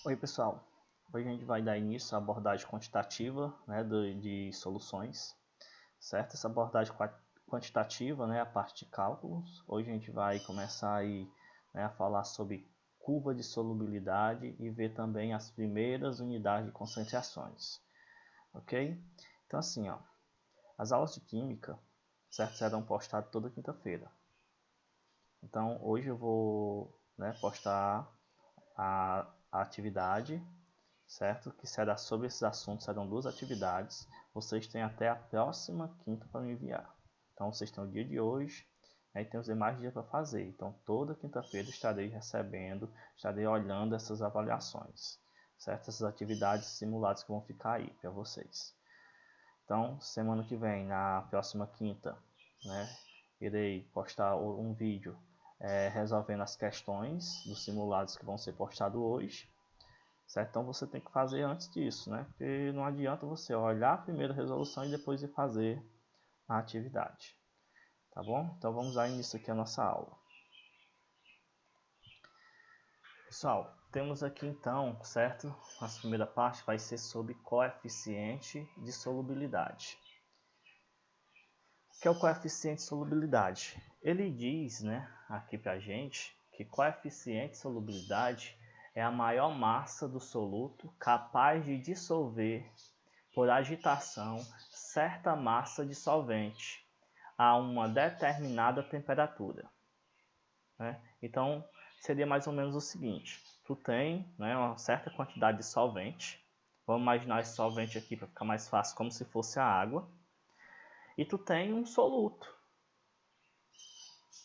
Oi pessoal, hoje a gente vai dar início à abordagem quantitativa, né, de soluções, certo? Essa abordagem quantitativa, né, a parte de cálculos. Hoje a gente vai começar aí, né, a falar sobre curva de solubilidade e ver também as primeiras unidades de concentrações, ok? Então assim, ó, as aulas de química, certo, serão postadas toda quinta-feira. Então hoje eu vou, né, postar a atividade, certo? Que será sobre esses assuntos, serão 2 atividades. Vocês têm até a próxima quinta para me enviar. Então vocês têm o dia de hoje, né, e tem os demais dias para fazer. Então toda quinta-feira estarei recebendo, estarei olhando essas avaliações, certo? Essas atividades simuladas que vão ficar aí para vocês. Então semana que vem, na próxima quinta, né, irei postar um vídeo resolvendo as questões dos simulados que vão ser postados hoje. Certo? Então você tem que fazer antes disso, né? Porque não adianta você olhar a primeira resolução e depois ir fazer a atividade. Tá bom? Então vamos dar início aqui à nossa aula. Pessoal, temos aqui então, certo? A primeira parte vai ser sobre coeficiente de solubilidade. O que é o coeficiente de solubilidade? Ele diz, né, aqui pra gente, que coeficiente de solubilidade é a maior massa do soluto capaz de dissolver por agitação certa massa de solvente a uma determinada temperatura, né? Então seria mais ou menos o seguinte: tu tem, né, uma certa quantidade de solvente, vamos imaginar esse solvente aqui para ficar mais fácil como se fosse a água, e tu tem um soluto,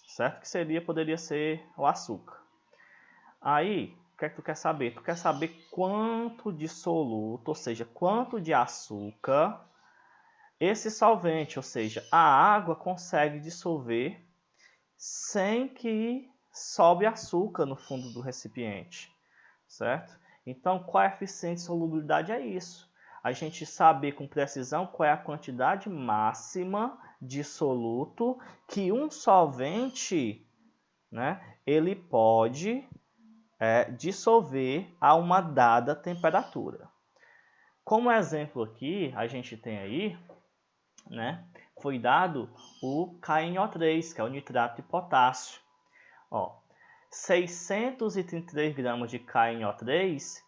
certo? Que poderia ser o açúcar. Aí, o que é que tu quer saber? Tu quer saber quanto de soluto, ou seja, quanto de açúcar esse solvente, ou seja, a água consegue dissolver sem que sobe açúcar no fundo do recipiente, certo? Então, coeficiente de solubilidade é isso. A gente saber com precisão qual é a quantidade máxima de soluto que um solvente, né, ele pode dissolver a uma dada temperatura. Como exemplo aqui, a gente tem aí, né, foi dado o KNO3, que é o nitrato de potássio. Ó, 633 gramas de KNO3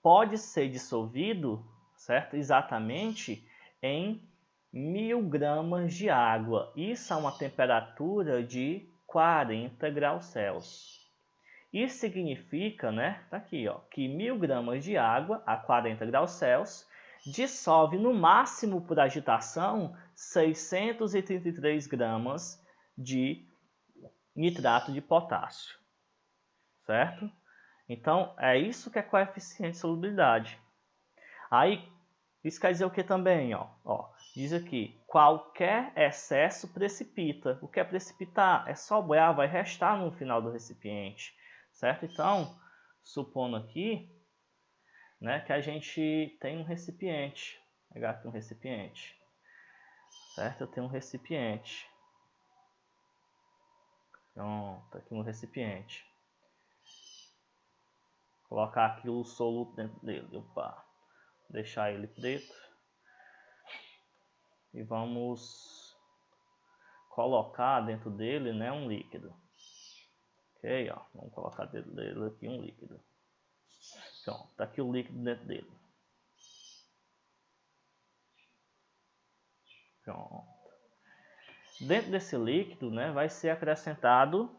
pode ser dissolvido, certo, exatamente em 1000 gramas de água. Isso a uma temperatura de 40 graus Celsius. Isso significa, né, tá aqui, ó, que 1000 gramas de água a 40 graus Celsius dissolve no máximo por agitação 633 gramas de nitrato de potássio, certo? Então, é isso que é coeficiente de solubilidade. Aí, isso quer dizer o que também? Diz aqui, qualquer excesso precipita. O que é precipitar? É sobrar, vai restar no final do recipiente, certo? Então, supondo aqui, né, que a gente tem um recipiente. Vou pegar aqui um recipiente, certo? Eu tenho um recipiente. Pronto, aqui um recipiente. Colocar aqui o soluto dentro dele. Opa, deixar ele preto. E vamos colocar dentro dele, né, um líquido. Ok, ó, vamos colocar dentro dele aqui um líquido. Pronto, tá aqui o líquido dentro dele. Pronto. Dentro desse líquido, né, vai ser acrescentado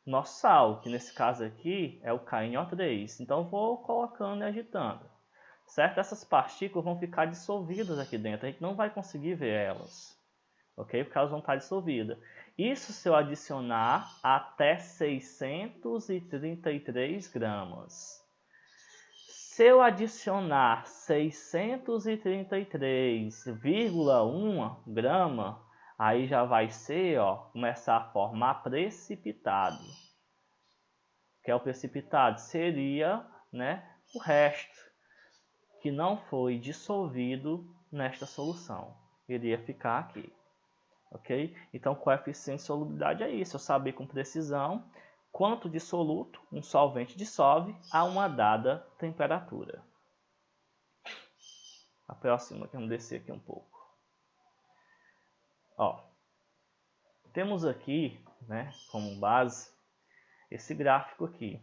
nosso sal, que nesse caso aqui é o KNO3. Então eu vou colocando e agitando. Certo? Essas partículas vão ficar dissolvidas aqui dentro. A gente não vai conseguir ver elas. Ok? Porque elas vão estar dissolvidas. Isso se eu adicionar até 633 gramas. Se eu adicionar 633,1 grama, aí já vai ser, ó, começar a formar precipitado. O que é o precipitado? Seria, né, o resto que não foi dissolvido nesta solução. Iria ficar aqui. Ok? Então, coeficiente de solubilidade é isso. Eu saber com precisão quanto de soluto um solvente dissolve a uma dada temperatura. A próxima, vamos descer aqui um pouco. Ó, temos aqui, né, como base, esse gráfico aqui.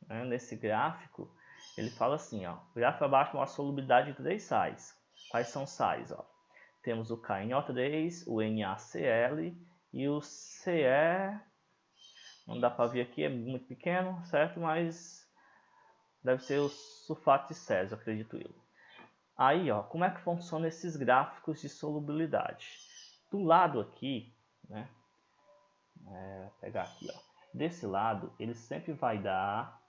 Né? Nesse gráfico, ele fala assim, ó, gráfico abaixo mostra a solubilidade de 3 sais. Quais são os sais? Ó? Temos o KNO3, o NaCl e o Ce... Não dá para ver aqui, é muito pequeno, certo? Mas deve ser o sulfato de césio, acredito eu. Aí, ó, como é que funcionam esses gráficos de solubilidade? Do lado aqui, né? Vou pegar aqui, ó. Desse lado, ele sempre vai dar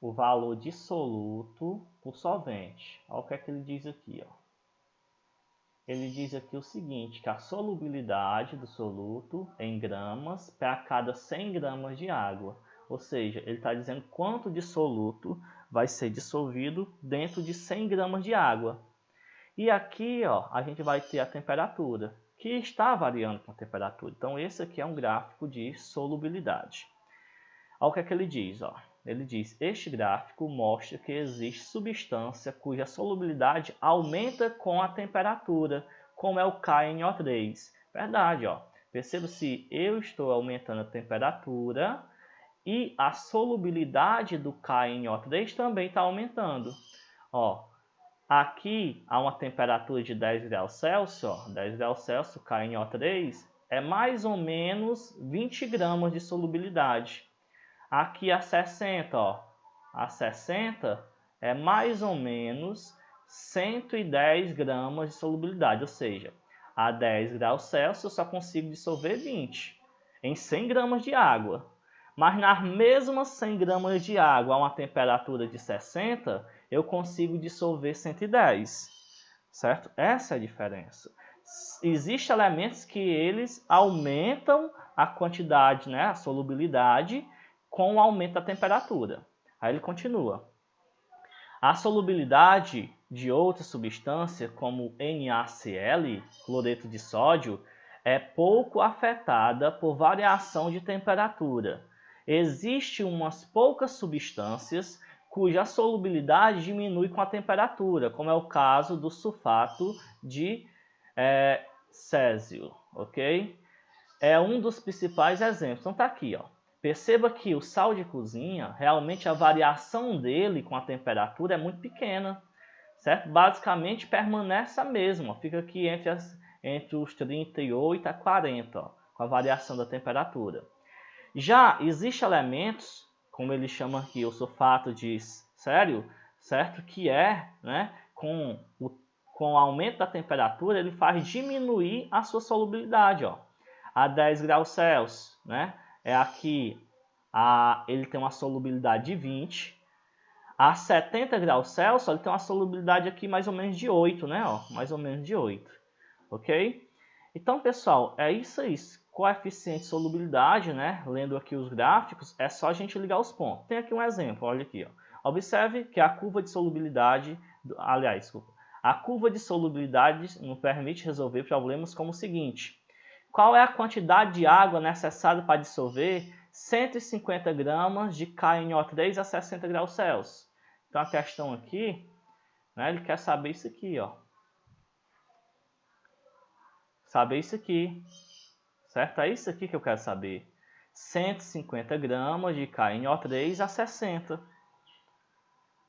o valor dissoluto por solvente. Olha o que é que ele diz aqui, ó. Ele diz aqui o seguinte, que a solubilidade do soluto em gramas para cada 100 gramas de água. Ou seja, ele está dizendo quanto de soluto vai ser dissolvido dentro de 100 gramas de água. E aqui, ó, a gente vai ter a temperatura, que está variando com a temperatura. Então, esse aqui é um gráfico de solubilidade. Olha o que é que ele diz, ó. Ele diz, este gráfico mostra que existe substância cuja solubilidade aumenta com a temperatura, como é o KNO3. Verdade, ó. Perceba se eu estou aumentando a temperatura e a solubilidade do KNO3 também está aumentando. Ó, aqui há uma temperatura de 10 graus Celsius, ó, 10 graus Celsius, o KNO3 é mais ou menos 20 gramas de solubilidade. Aqui a 60, ó, a 60 é mais ou menos 110 gramas de solubilidade, ou seja, a 10 graus Celsius eu só consigo dissolver 20 em 100 gramas de água. Mas nas mesmas 100 gramas de água a uma temperatura de 60, eu consigo dissolver 110, certo? Essa é a diferença. Existem elementos que eles aumentam a quantidade, né, a solubilidade, com o aumento da temperatura. Aí ele continua. A solubilidade de outra substância, como NaCl, cloreto de sódio, é pouco afetada por variação de temperatura. Existem umas poucas substâncias cuja solubilidade diminui com a temperatura, como é o caso do sulfato de césio, ok? É um dos principais exemplos. Então tá aqui, ó. Perceba que o sal de cozinha, realmente a variação dele com a temperatura é muito pequena, certo? Basicamente permanece a mesma, fica aqui entre os 38 a 40, ó, com a variação da temperatura. Já existem elementos, como ele chama aqui o sulfato de césio, certo? Que né, com o aumento da temperatura, ele faz diminuir a sua solubilidade, ó. A 10 graus Celsius, né? Aqui, ele tem uma solubilidade de 20. A 70 graus Celsius, ele tem uma solubilidade aqui mais ou menos de 8, né? Ó, mais ou menos de 8, ok? Então, pessoal, é isso aí. Coeficiente de solubilidade, né? Lendo aqui os gráficos, é só a gente ligar os pontos. Tem aqui um exemplo, olha aqui, ó. Observe que a curva de solubilidade, aliás, desculpa, a curva de solubilidade nos permite resolver problemas como o seguinte. Qual é a quantidade de água necessária para dissolver 150 gramas de KNO3 a 60 graus Celsius? Então, a questão aqui, né, ele quer saber isso aqui, ó. Saber isso aqui, certo? É isso aqui que eu quero saber. 150 gramas de KNO3 a 60.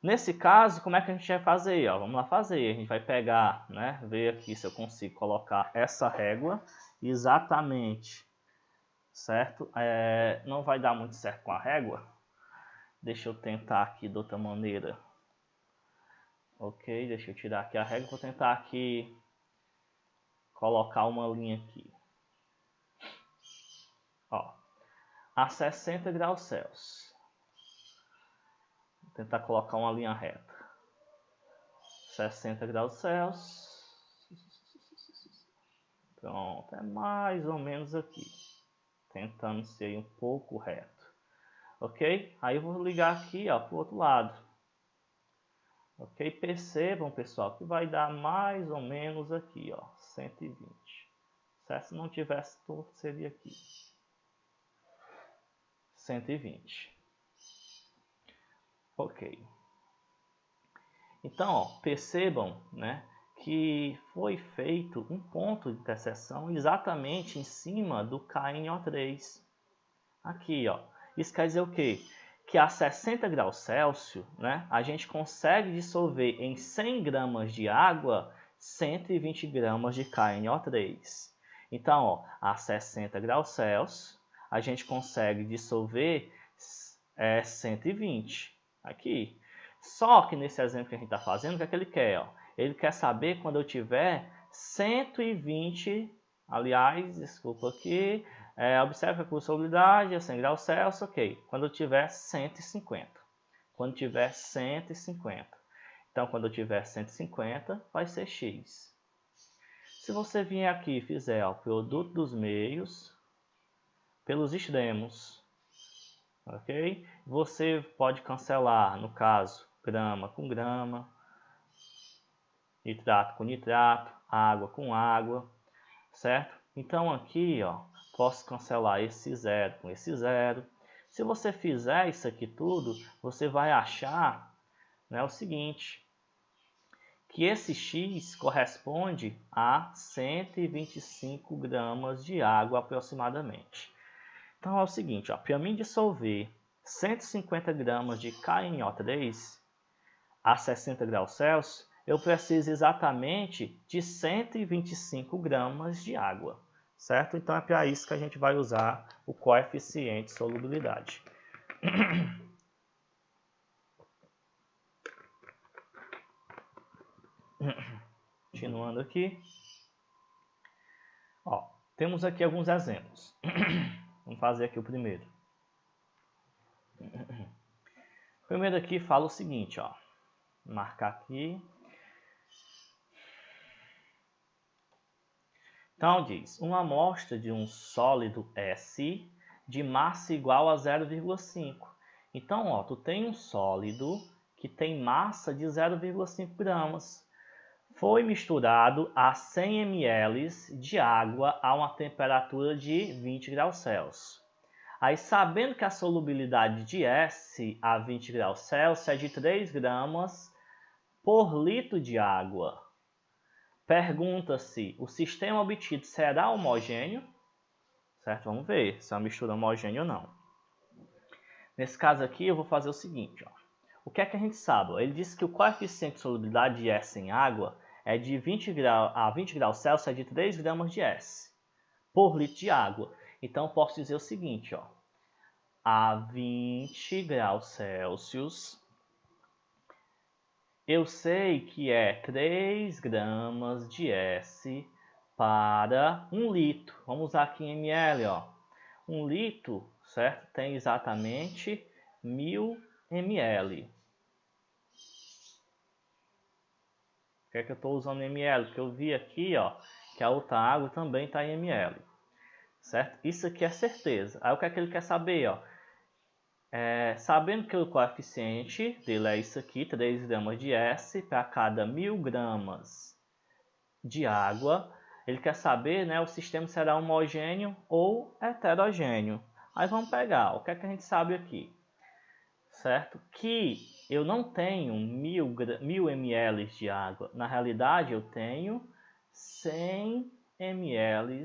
Nesse caso, como é que a gente vai fazer? Ó, vamos lá fazer. A gente vai pegar, né, ver aqui se eu consigo colocar essa régua exatamente, certo? Não vai dar muito certo com a régua. Deixa eu tentar aqui de outra maneira. Ok, deixa eu tirar aqui a régua. Vou tentar aqui colocar uma linha aqui. Ó, a 60 graus Celsius. Vou tentar colocar uma linha reta. 60 graus Celsius. Pronto, é mais ou menos aqui. Tentando ser um pouco reto. Ok? Aí eu vou ligar aqui, ó, para o outro lado. Ok? Percebam, pessoal, que vai dar mais ou menos aqui, ó, 120. Certo? Se não tivesse torto, seria aqui. 120. Ok. Então, ó, percebam, né, que foi feito um ponto de interseção exatamente em cima do KNO3. Aqui, ó. Isso quer dizer o quê? Que a 60 graus Celsius, né, a gente consegue dissolver em 100 gramas de água 120 gramas de KNO3. Então, ó, a 60 graus Celsius, a gente consegue dissolver 120 aqui. Só que nesse exemplo que a gente está fazendo, o que é que ele quer? Ó? Ele quer saber quando eu tiver 120, aliás, desculpa aqui, observe que a solubilidade é 100 graus Celsius, ok. Quando eu tiver 150. Quando tiver 150. Então, quando eu tiver 150, vai ser x. Se você vier aqui e fizer o produto dos meios pelos extremos, ok? Você pode cancelar, no caso, grama com grama, nitrato com nitrato, água com água, certo? Então aqui, ó, posso cancelar esse zero com esse zero. Se você fizer isso aqui tudo, você vai achar, né, o seguinte, que esse x corresponde a 125 gramas de água aproximadamente. Então é o seguinte, para mim dissolver 150 gramas de KNO3 a 60 graus Celsius, eu preciso exatamente de 125 gramas de água, certo? Então é para isso que a gente vai usar o coeficiente de solubilidade. Continuando aqui. Ó, temos aqui alguns exemplos. Vamos fazer aqui o primeiro. O primeiro aqui fala o seguinte, ó. Vou marcar aqui. Então diz, uma amostra de um sólido S de massa igual a 0,5. Então, ó, tu tem um sólido que tem massa de 0,5 gramas. Foi misturado a 100 ml de água a uma temperatura de 20 graus Celsius. Aí, sabendo que a solubilidade de S a 20 graus Celsius é de 3 gramas por litro de água, pergunta-se, o sistema obtido será homogêneo? Certo? Vamos ver se é uma mistura homogênea ou não. Nesse caso aqui, eu vou fazer o seguinte, ó. O que é que a gente sabe? Ele disse que o coeficiente de solubilidade de S em água é de 20 graus Celsius é de 3 gramas de S por litro de água. Então, eu posso dizer o seguinte, ó. A 20 graus Celsius, eu sei que é 3 gramas de S para 1 litro. Vamos usar aqui em ml, ó. 1 litro, certo? Tem exatamente 1000 ml. Por que é que eu estou usando ml? Porque eu vi aqui, ó, que a outra água também está em ml. Certo? Isso aqui é certeza. Aí o que é que ele quer saber, ó? Sabendo que o coeficiente dele é isso aqui, 3 gramas de S para cada 1000 gramas de água, ele quer saber, né, o sistema será homogêneo ou heterogêneo. Aí vamos pegar, o que é que a gente sabe aqui? Certo? Que eu não tenho 1000 ml de água. Na realidade, eu tenho 100 ml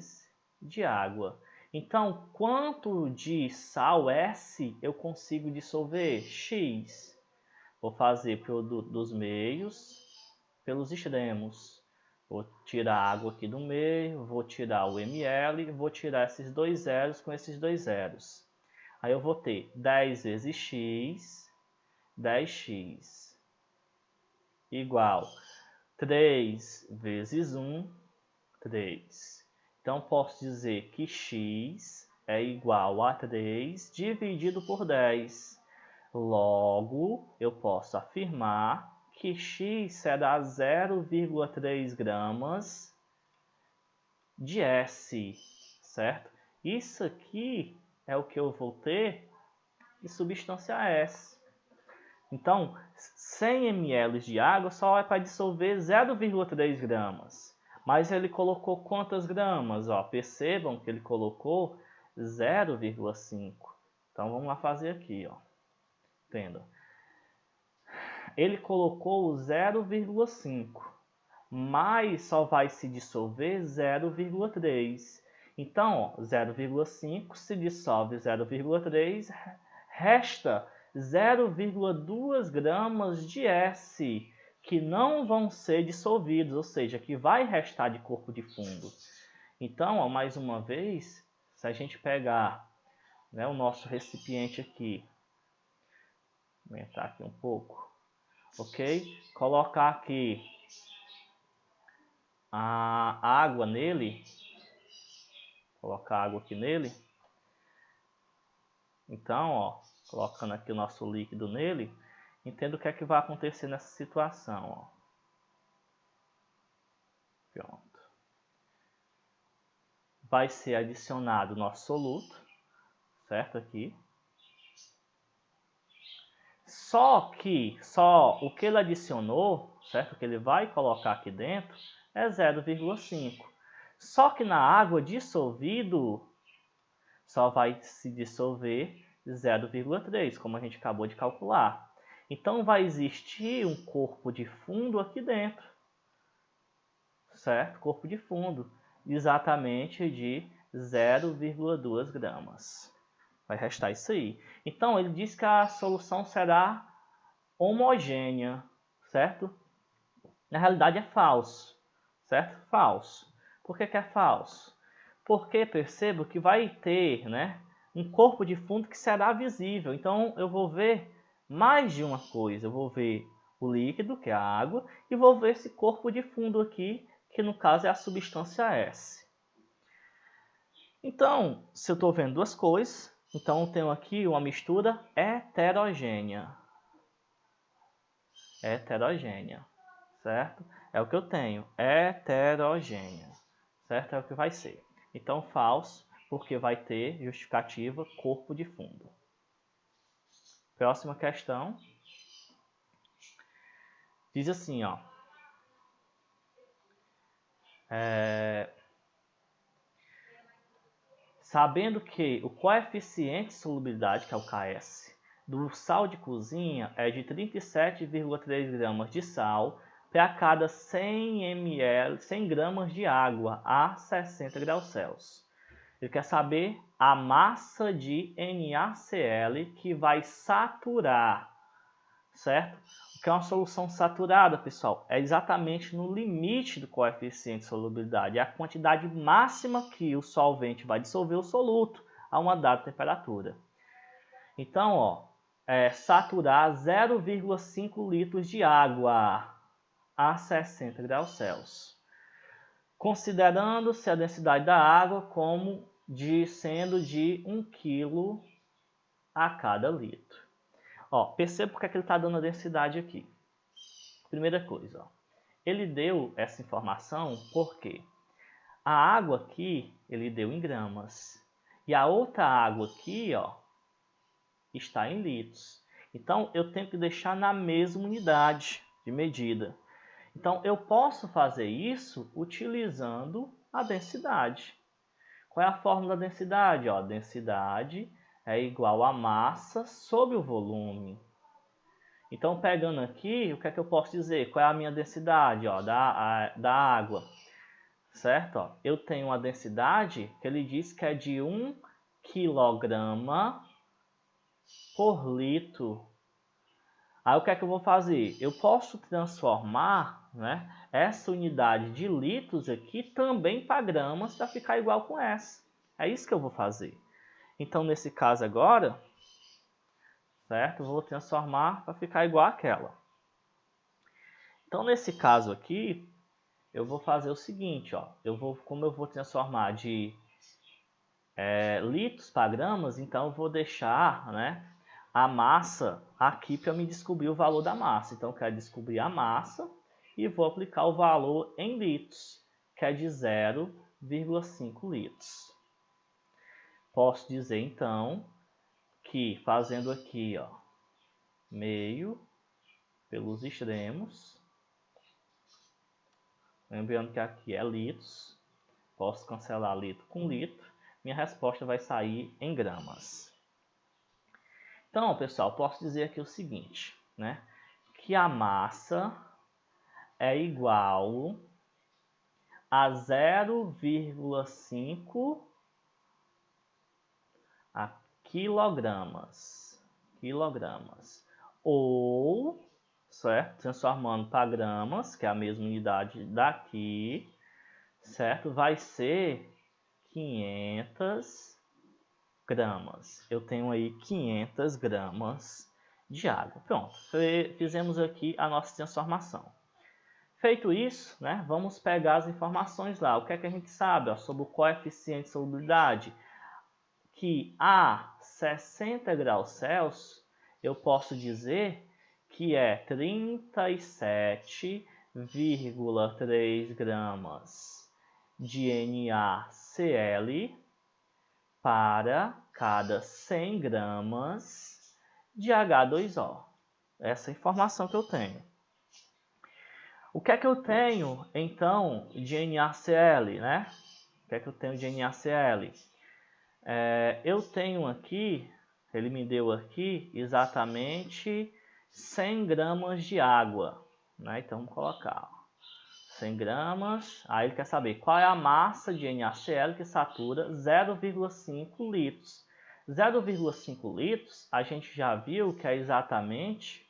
de água. Então, quanto de sal S eu consigo dissolver? X. Vou fazer produto dos meios pelos extremos. Vou tirar a água aqui do meio, vou tirar o ml, vou tirar esses dois zeros com esses dois zeros. Aí eu vou ter 10 vezes x, 10x, igual 3 vezes 1, 3. Então, posso dizer que x é igual a 3 dividido por 10. Logo, eu posso afirmar que x será 0,3 gramas de S, certo? Isso aqui é o que eu vou ter de substância S. Então, 100 ml de água só é para dissolver 0,3 gramas. Mas ele colocou quantas gramas? Ó, percebam que ele colocou 0,5. Então vamos lá fazer aqui, ó. Entenda. Ele colocou o 0,5, mas só vai se dissolver 0,3. Então, 0,5 se dissolve 0,3, resta 0,2 gramas de S, que não vão ser dissolvidos, ou seja, que vai restar de corpo de fundo. Então, ó, mais uma vez, se a gente pegar, né, o nosso recipiente aqui, vou aumentar aqui um pouco, ok? Colocar aqui a água nele, colocar água aqui nele. Então, ó, colocando aqui o nosso líquido nele, entenda o que é que vai acontecer nessa situação, ó. Pronto. Vai ser adicionado o nosso soluto, certo? Aqui. Só o que ele adicionou, certo? O que ele vai colocar aqui dentro é 0,5. Só que na água dissolvido só vai se dissolver 0,3, como a gente acabou de calcular. Então vai existir um corpo de fundo aqui dentro, certo? Corpo de fundo, exatamente de 0,2 gramas. Vai restar isso aí. Então ele diz que a solução será homogênea, certo? Na realidade é falso, certo? Falso. Por que é falso? Porque percebo que vai ter, né, um corpo de fundo que será visível. Então eu vou ver mais de uma coisa. Eu vou ver o líquido, que é a água, e vou ver esse corpo de fundo aqui, que no caso é a substância S. Então, se eu estou vendo duas coisas, então eu tenho aqui uma mistura heterogênea. Heterogênea, certo? É o que eu tenho, heterogênea, certo? É o que vai ser. Então, falso, porque vai ter justificativa corpo de fundo. Próxima questão. Diz assim, ó. Sabendo que o coeficiente de solubilidade, que é o KS, do sal de cozinha é de 37,3 gramas de sal para cada 100 gramas de água a 60 graus Celsius. Ele quer saber a massa de NaCl que vai saturar, certo? O que é uma solução saturada, pessoal? É exatamente no limite do coeficiente de solubilidade. É a quantidade máxima que o solvente vai dissolver o soluto a uma dada temperatura. Então, ó, saturar 0,5 litros de água a 60 graus Celsius. Considerando-se a densidade da água como sendo de 1 kg a cada litro. Ó, perceba porque ele está dando a densidade aqui. Primeira coisa, ó, ele deu essa informação porque a água aqui ele deu em gramas e a outra água aqui, ó, está em litros. Então eu tenho que deixar na mesma unidade de medida. Então eu posso fazer isso utilizando a densidade. Qual é a fórmula da densidade? Ó, densidade é igual a massa sobre o volume. Então, pegando aqui, o que é que eu posso dizer? Qual é a minha densidade, ó, da água? Certo? Ó, eu tenho uma densidade que ele diz que é de 1 kg por litro. Aí o que é que eu vou fazer? Eu posso transformar, né, essa unidade de litros aqui também para gramas para ficar igual com essa. É isso que eu vou fazer. Então, nesse caso agora, certo? Eu vou transformar para ficar igual àquela. Então, nesse caso aqui, eu vou fazer o seguinte, ó. Como eu vou transformar de litros para gramas, então eu vou deixar, né, a massa aqui para me descobrir o valor da massa. Então, eu quero descobrir a massa e vou aplicar o valor em litros, que é de 0,5 litros. Posso dizer, então, que fazendo aqui, ó, meio pelos extremos, lembrando que aqui é litros, posso cancelar litro com litro, minha resposta vai sair em gramas. Então, pessoal, posso dizer aqui o seguinte, né? Que a massa é igual a 0,5 a quilogramas. Ou, certo? Transformando para gramas, que é a mesma unidade daqui, certo? Vai ser 500 gramas. Eu tenho aí 500 gramas de água. Pronto, fizemos aqui a nossa transformação. Feito isso, né, vamos pegar as informações lá. O que é que a gente sabe sobre o coeficiente de solubilidade? Que a 60 graus Celsius, eu posso dizer que é 37,3 gramas de NaCl para cada 100 gramas de H2O. Essa é a informação que eu tenho. O que é que eu tenho, então, de NaCl, né? O que é que eu tenho de NaCl? Eu tenho aqui, ele me deu aqui exatamente 100 gramas de água, né? Então, vamos colocar 100 gramas. Aí ele quer saber qual é a massa de NaCl que satura 0,5 litros. 0,5 litros, a gente já viu que é exatamente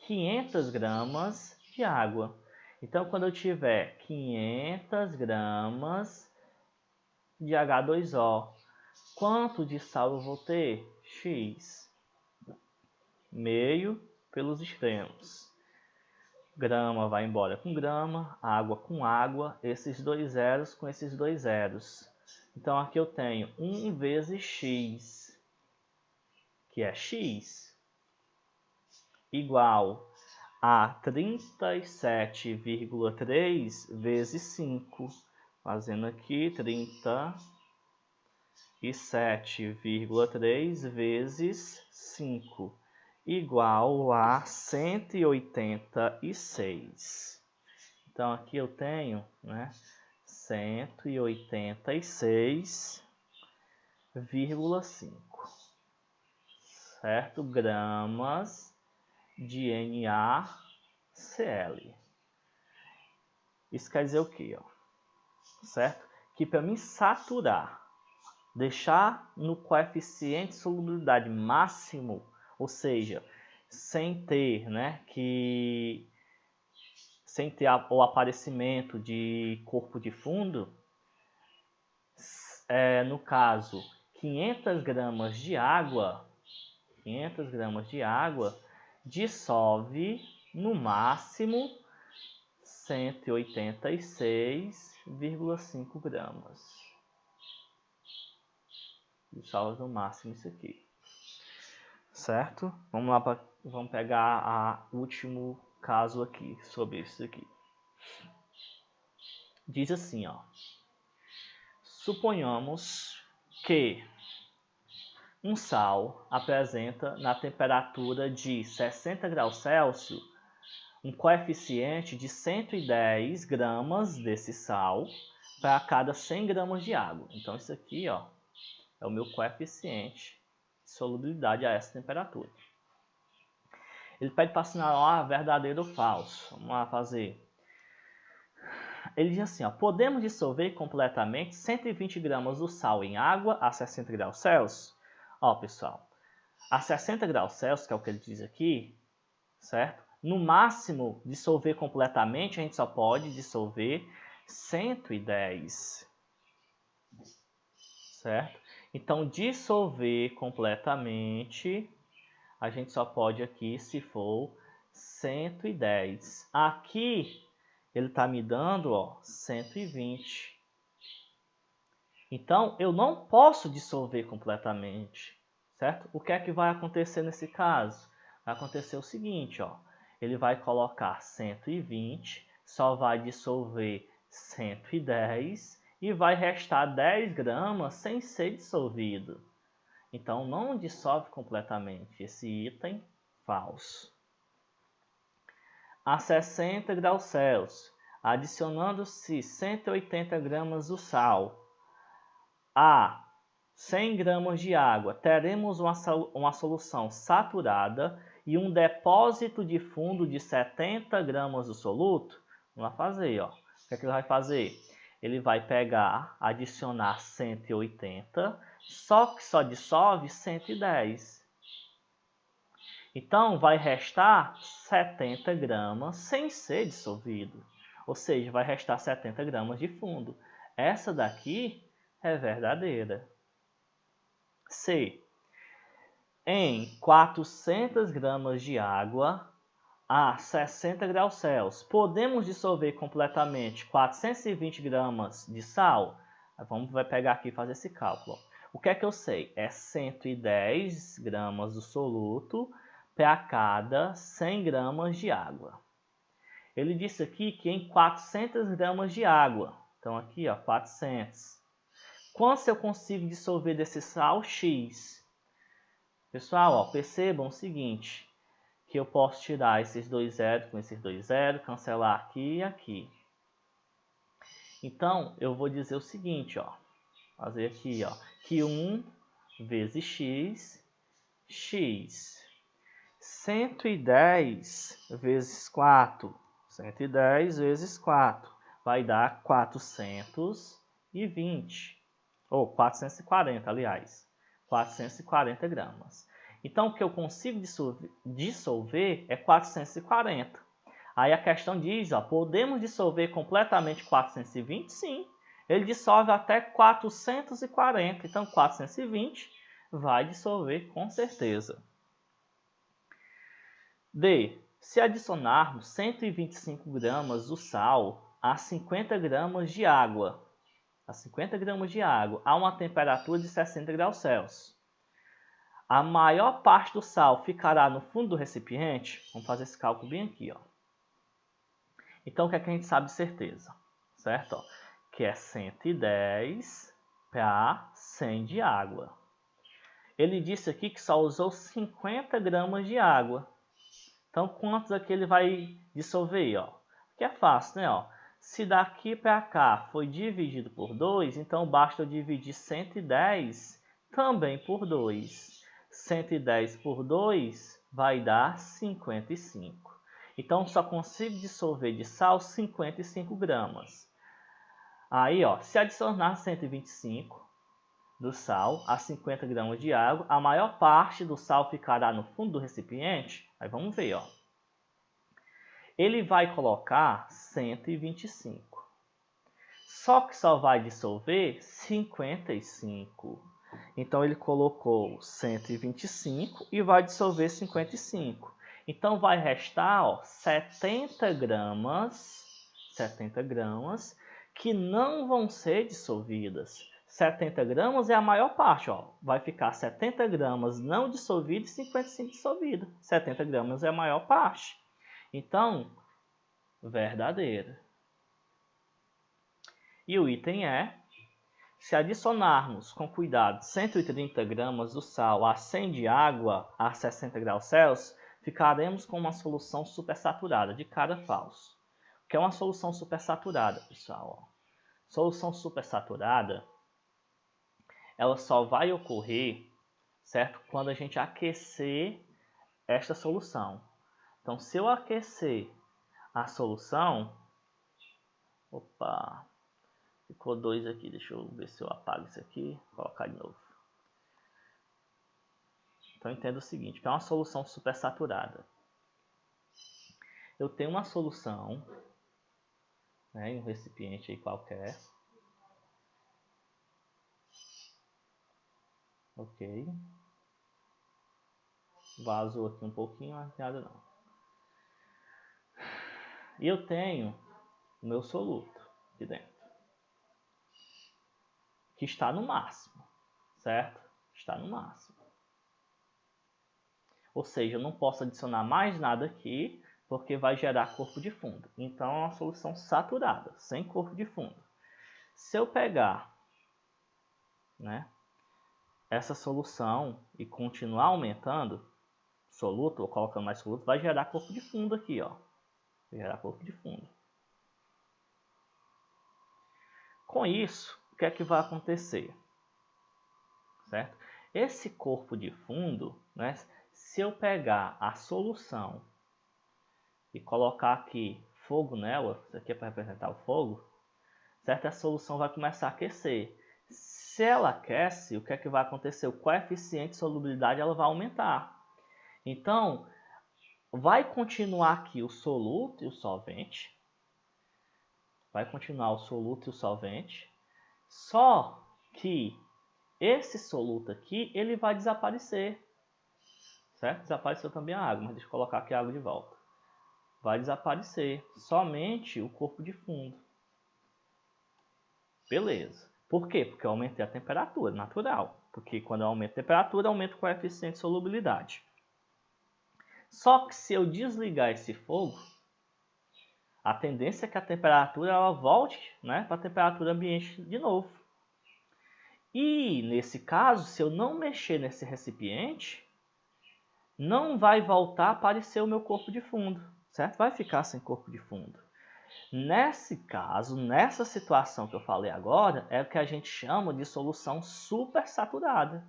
500 gramas de água. Então, quando eu tiver 500 gramas de H2O, quanto de sal eu vou ter? X. Meio pelos extremos. Grama vai embora com grama, água com água, esses dois zeros com esses dois zeros. Então, aqui eu tenho 1 vezes x, que é x, igual a 37,3 vezes 5. Fazendo aqui 37,3 vezes 5, igual a 186. Então, aqui eu tenho, né, 186,5, certo? Gramas de NaCl. Isso quer dizer o quê? Ó? Certo? Que para mim saturar, deixar no coeficiente de solubilidade máximo, ou seja, sem ter, né, sem ter o aparecimento de corpo de fundo, no caso, 500 gramas de água dissolve no máximo 186,5 gramas. Dissolve no máximo isso aqui. Certo? Vamos lá, vamos pegar o último caso aqui, sobre isso aqui. Diz assim, ó. Suponhamos que um sal apresenta na temperatura de 60 graus Celsius um coeficiente de 110 gramas desse sal para cada 100 gramas de água. Então, isso aqui, ó, é o meu coeficiente de solubilidade a essa temperatura. Ele pede para assinalar verdadeiro ou falso. Vamos lá fazer. Ele diz assim, ó, podemos dissolver completamente 120 gramas do sal em água a 60 graus Celsius? Ó, pessoal, a 60 graus Celsius, que é o que ele diz aqui, certo? No máximo, dissolver completamente, a gente só pode dissolver 110, certo? Então, dissolver completamente, a gente só pode aqui se for 110. Aqui, ele está me dando, ó, 120. Então, eu não posso dissolver completamente, certo? O que é que vai acontecer nesse caso? Vai acontecer o seguinte, ó. Ele vai colocar 120, só vai dissolver 110 e vai restar 10 gramas sem ser dissolvido. Então, não dissolve completamente. Esse item, falso. A 60 graus Celsius, adicionando-se 180 gramas do sal a 100 gramas de água, teremos uma solução saturada e um depósito de fundo de 70 gramas do soluto. Vamos lá fazer, ó. O que é que ele vai fazer? Ele vai pegar, adicionar 180, só que só dissolve 110. Então, vai restar 70 gramas sem ser dissolvido. Ou seja, vai restar 70 gramas de fundo. Essa daqui é verdadeira. C. Em 400 gramas de água a 60 graus Celsius, podemos dissolver completamente 420 gramas de sal? Vai pegar aqui e fazer esse cálculo. O que é que eu sei? É 110 gramas do soluto para cada 100 gramas de água. Ele disse aqui que em 400 gramas de água. Então aqui, ó, 400. Quanto eu consigo dissolver desse sal? X. Pessoal, ó, percebam o seguinte, que eu posso tirar esses dois zeros com esses dois zeros, cancelar aqui e aqui. Então, eu vou dizer o seguinte, ó, fazer aqui, ó, que 1 vezes x, x. 110 vezes 4, 110 vezes 4, vai dar 420, ou 440, aliás, 440 gramas. Então, o que eu consigo dissolver é 440. Aí a questão diz, ó, podemos dissolver completamente 420? Sim. Ele dissolve até 440, então 420 vai dissolver com certeza. D. Se adicionarmos 125 gramas do sal a 50 gramas de água, a uma temperatura de 60 graus Celsius, a maior parte do sal ficará no fundo do recipiente? Vamos fazer esse cálculo bem aqui, ó. Então, o que é que a gente sabe de certeza? Certo? Ó, que é 110 para 100 de água. Ele disse aqui que só usou 50 gramas de água. Então, quantos aqui ele vai dissolver? Ó? Que é fácil, né? Ó. Se daqui para cá foi dividido por 2, então basta eu dividir 110 também por 2. 110 por 2 vai dar 55. Então, só consigo dissolver de sal 55 gramas. Aí, ó, se adicionar 125 do sal a 50 gramas de água, a maior parte do sal ficará no fundo do recipiente. Aí vamos ver, ó. Ele vai colocar 125. Só que só vai dissolver 55. Então ele colocou 125 e vai dissolver 55. Então vai restar, ó, 70 gramas que não vão ser dissolvidas. 70 gramas é a maior parte, ó. Vai ficar 70 gramas não dissolvidas e 55 dissolvidas. 70 gramas é a maior parte. Então, verdadeira. E o item é, se adicionarmos com cuidado 130 gramas do sal a 100 de água a 60 graus Celsius, ficaremos com uma solução supersaturada, de cara falso. O que é uma solução supersaturada, pessoal? Ó. Solução supersaturada, ela só vai ocorrer, certo? Quando a gente aquecer esta solução. Então, se eu aquecer a solução, opa, ficou 2 aqui, deixa eu ver se eu apago isso aqui, vou colocar de novo. Então, entenda o seguinte, que é uma solução supersaturada. Eu tenho uma solução, né, em um recipiente aí qualquer. Ok. Vazou aqui um pouquinho, mas nada não. E eu tenho o meu soluto aqui dentro, que está no máximo, certo? Está no máximo. Ou seja, eu não posso adicionar mais nada aqui, porque vai gerar corpo de fundo. Então, é uma solução saturada, sem corpo de fundo. Se eu pegar, né, essa solução e continuar aumentando soluto, ou colocando mais soluto, vai gerar corpo de fundo aqui, ó. Vai gerar corpo de fundo. Com isso, o que é que vai acontecer? certo? Esse corpo de fundo, né, se eu pegar a solução e colocar aqui fogo nela, isso aqui é para representar o fogo, certo? A solução vai começar a aquecer. Se ela aquece, o que é que vai acontecer? O coeficiente de solubilidade ela vai aumentar. Então, vai continuar aqui o soluto e o solvente. Vai continuar o soluto e o solvente. Só que esse soluto aqui, ele vai desaparecer. Certo? Desapareceu também a água, mas deixa eu colocar aqui a água de volta. Vai desaparecer somente o corpo de fundo. Beleza. Por quê? Porque eu aumentei a temperatura, natural. Porque quando eu aumento a temperatura, aumenta o coeficiente de solubilidade. Só que se eu desligar esse fogo, a tendência é que a temperatura ela volte, né, para a temperatura ambiente de novo. E nesse caso, se eu não mexer nesse recipiente, não vai voltar a aparecer o meu corpo de fundo, certo? Vai ficar sem corpo de fundo. Nesse caso, nessa situação que eu falei agora, é o que a gente chama de solução supersaturada.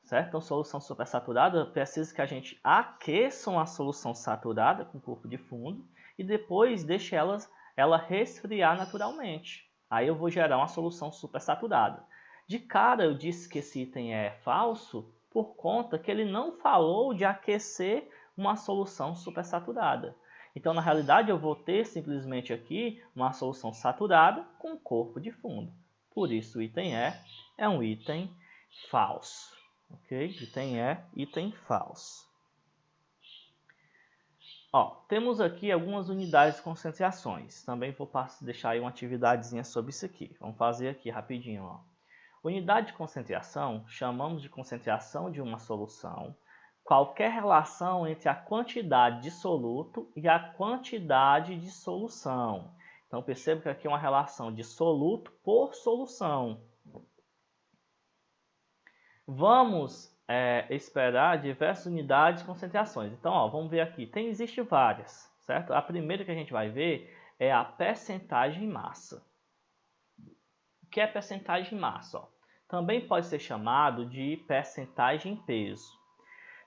Certo? Então, solução supersaturada precisa que a gente aqueça uma solução saturada com corpo de fundo e depois deixe ela resfriar naturalmente. Aí eu vou gerar uma solução supersaturada. De cara, eu disse que esse item é falso por conta que ele não falou de aquecer uma solução supersaturada. Então, na realidade, eu vou ter simplesmente aqui uma solução saturada com corpo de fundo. Por isso, o item é um item falso. Ok? Item item falso. Ó, temos aqui algumas unidades de concentrações. Também vou deixar aí uma atividadezinha sobre isso aqui. Vamos fazer aqui rapidinho. Ó. Unidade de concentração, chamamos de concentração de uma solução. Qualquer relação entre a quantidade de soluto e a quantidade de solução. Então, perceba que aqui é uma relação de soluto por solução. Vamos esperar diversas unidades de concentrações. Então, ó, vamos ver aqui. Existe várias, certo? A primeira que a gente vai ver é a percentagem massa. O que é percentagem massa? Ó? Também pode ser chamado de percentagem peso.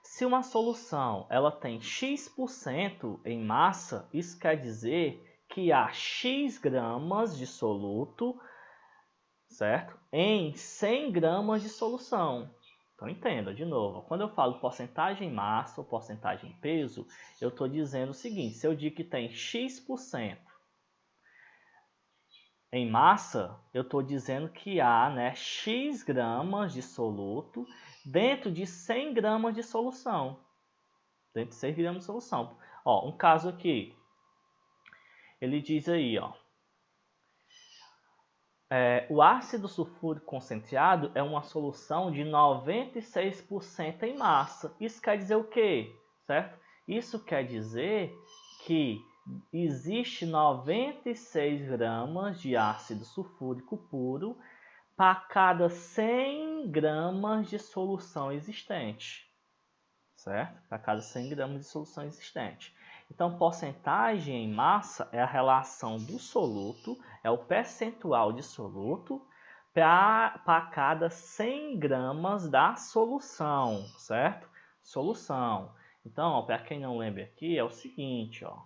Se uma solução ela tem X% em massa, isso quer dizer que há X gramas de soluto, certo? Em 100 gramas de solução. Então, entenda, de novo, quando eu falo porcentagem massa ou porcentagem peso, eu estou dizendo o seguinte, se eu digo que tem X% em massa, eu estou dizendo que há, né, X gramas de soluto dentro de 100 gramas de solução. Dentro de 100 gramas de solução. Ó, um caso aqui, ele diz aí, ó, o ácido sulfúrico concentrado é uma solução de 96% em massa. Isso quer dizer o quê? Certo? Isso quer dizer que existe 96 gramas de ácido sulfúrico puro para cada 100 gramas de solução existente. Certo? Para cada 100 gramas de solução existente. Então, porcentagem em massa é a relação do soluto, é o percentual de soluto para cada 100 gramas da solução, certo? Solução. Então, para quem não lembra aqui, é o seguinte, ó.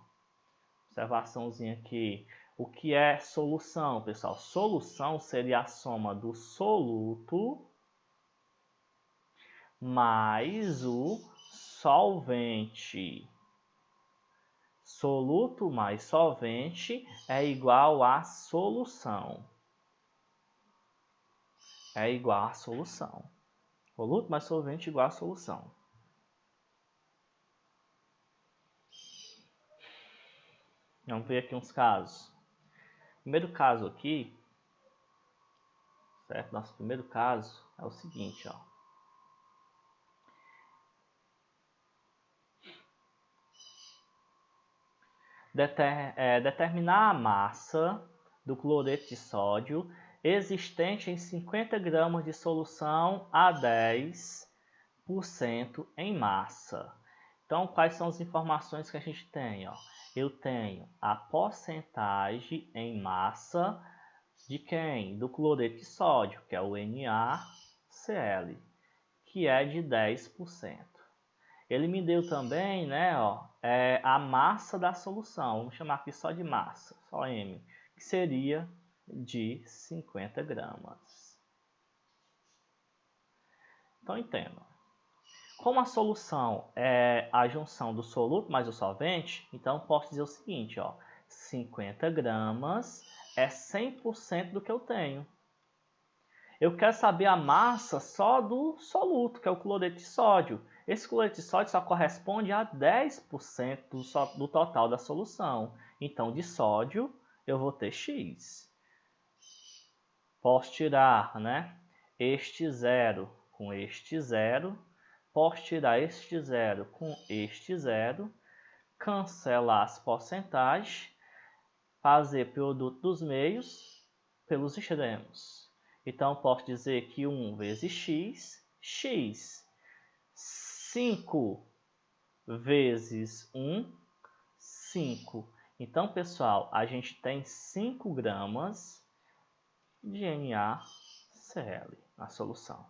Observaçãozinha aqui. O que é solução, pessoal? Solução seria a soma do soluto mais o solvente. Soluto mais solvente é igual a solução. É igual a solução. Soluto mais solvente igual a solução. Vamos ver aqui uns casos. Primeiro caso aqui, certo? Nosso primeiro caso é o seguinte, ó. Determinar a massa do cloreto de sódio existente em 50 gramas de solução a 10% em massa. Então, quais são as informações que a gente tem? Ó? Eu tenho a porcentagem em massa de quem? Do cloreto de sódio, que é o Na, Cl, que é de 10%. Ele me deu também, né, a massa da solução. Vamos chamar aqui só de massa, só M, que seria de 50 gramas. Então, entendam. Como a solução é a junção do soluto mais o solvente, então posso dizer o seguinte, 50 gramas é 100% do que eu tenho. Eu quero saber a massa só do soluto, que é o cloreto de sódio. Esse cloreto de sódio só corresponde a 10% do total da solução. Então, de sódio, eu vou ter X. Posso tirar, né, este zero com este zero. Posso tirar este zero com este zero. Cancelar as porcentagens. Fazer produto dos meios pelos extremos. Então, posso dizer que 1 vezes x, x. 5 vezes 1, 5. Então, pessoal, a gente tem 5 gramas de NaCl na solução.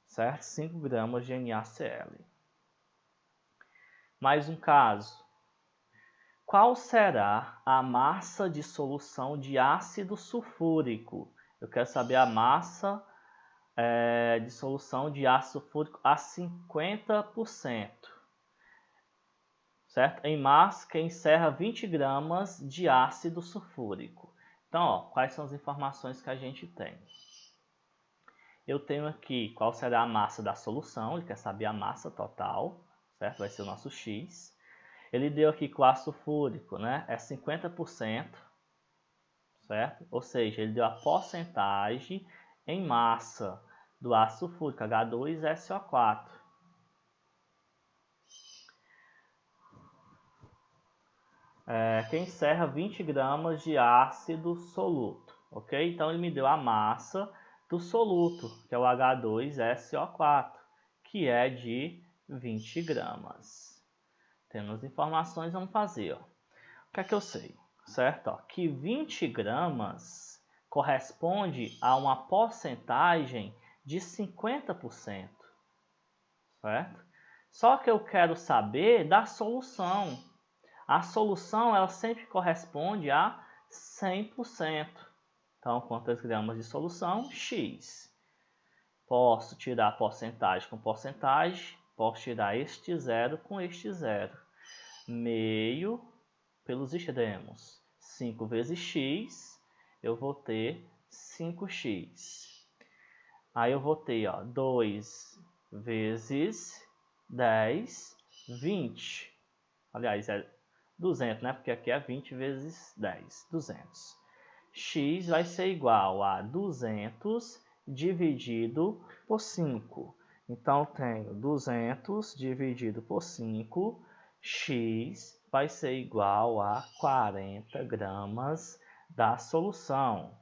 Certo? 5 gramas de NaCl. Mais um caso. Qual será a massa de solução de ácido sulfúrico? Eu quero saber a massa de solução de ácido sulfúrico a 50%. Certo? Em massa que encerra 20 gramas de ácido sulfúrico. Então, quais são as informações que a gente tem? Eu tenho aqui qual será a massa da solução, ele quer saber a massa total, certo? Vai ser o nosso X. Ele deu aqui que o ácido sulfúrico, né, é 50%. Certo? Ou seja, ele deu a porcentagem em massa do ácido sulfúrico H2SO4. Que encerra 20 gramas de ácido soluto. Ok? Então, ele me deu a massa do soluto, que é o H2SO4, que é de 20 gramas. Tendo as informações, vamos fazer. O que é que eu sei? Certo? Que 20 gramas corresponde a uma porcentagem de 50%. Certo? Só que eu quero saber da solução. A solução ela sempre corresponde a 100%. Então, quantas gramas de solução? X. Posso tirar porcentagem com porcentagem. Posso tirar este zero com este zero. Meio pelos extremos. 5 vezes x, eu vou ter 5x. Aí eu vou ter 2 vezes 10, 20. Aliás, é 200, né? Porque aqui é 20 vezes 10, 200. X vai ser igual a 200 dividido por 5. Então, tenho 200 dividido por 5, x vai ser igual a 40 gramas da solução.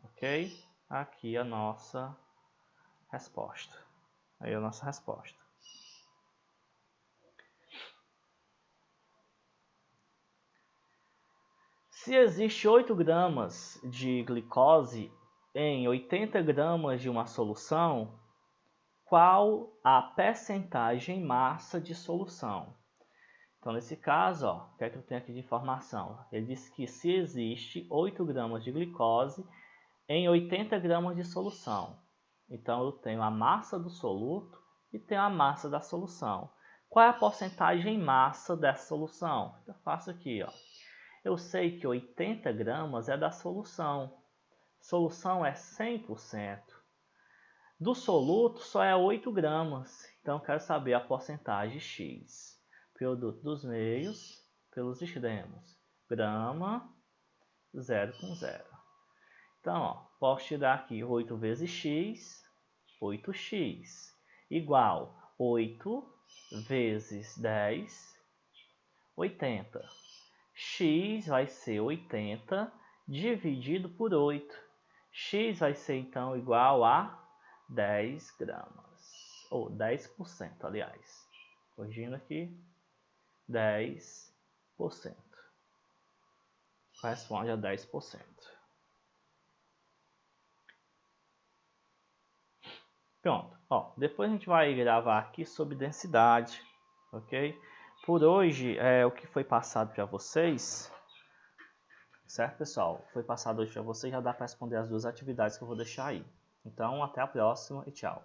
Ok? Aqui a nossa resposta. Aí a nossa resposta. Se existe 8 gramas de glicose em 80 gramas de uma solução, qual a percentagem massa de solução? Então, nesse caso, o que é que eu tenho aqui de informação? Ele diz que se existe 8 gramas de glicose em 80 gramas de solução. Então, eu tenho a massa do soluto e tenho a massa da solução. Qual é a porcentagem massa dessa solução? Eu faço aqui, Eu sei que 80 gramas é da solução. Solução é 100%. Do soluto só é 8 gramas. Então, eu quero saber a porcentagem X. Produto dos meios pelos extremos. Grama, 0 com 0. Então, posso tirar aqui 8 vezes x, 8x, igual 8 vezes 10, 80. X vai ser 80 dividido por 8. X vai ser, então, igual a 10 gramas. Ou 10%, aliás. Corrigindo aqui. 10%. Corresponde a 10%. Pronto, ó, depois a gente vai gravar aqui sobre densidade, ok? Por hoje, o que foi passado para vocês, certo, pessoal? Foi passado hoje para vocês, já dá para responder as duas atividades que eu vou deixar aí. Então, até a próxima e tchau.